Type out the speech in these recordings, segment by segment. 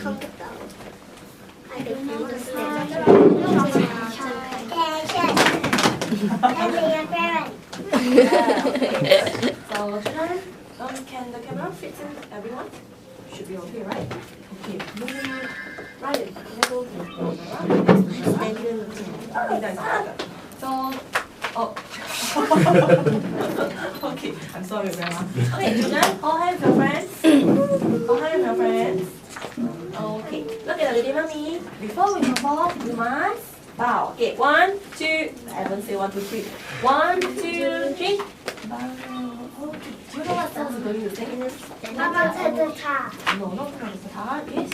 không biết đâu. I don't know the Tell me your parents. So children, can the camera fit in everyone? Should be okay, right? Okay, moving Ryan, can I go to the camera? Stand here looking. Okay, that's better. So, oh. Okay, I'm sorry, Grandma. Okay, children, hold hands with your friends. Hold hands with your friends. Okay, look at the little mommy. Before we perform, we must bow. Okay, 1, 2, I haven't say 1, 2, 3. 1, 2, 3. Bow. Okay, do you know what song we're going to sing? Mama said the top. No, not from the guitar. Yes.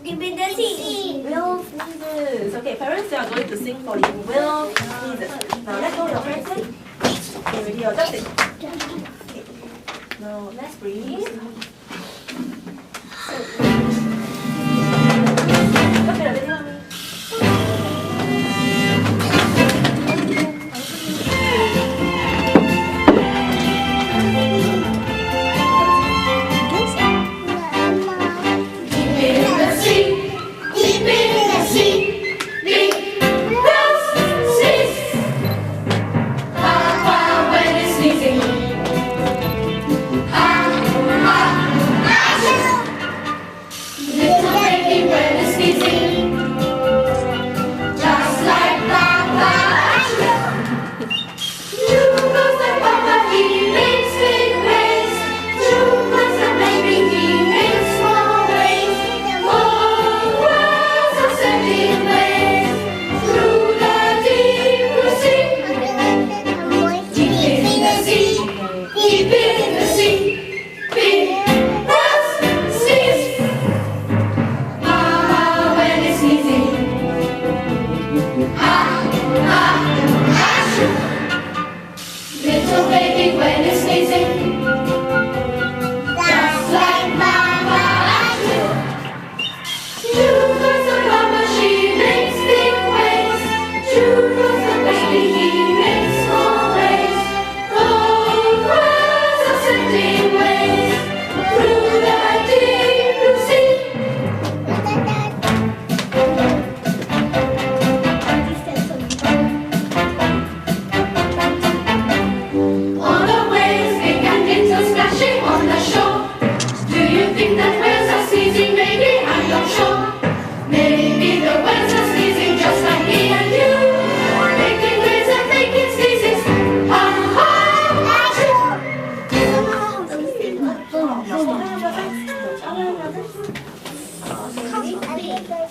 Give me the seat. Will sneezes. Okay, parents, you are going to sing for you. Will sneezes. Now let's go your friends sing. Okay, ready or just sing. Okay. Now let's breathe. Look at the video.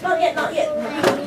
Not yet, not yet.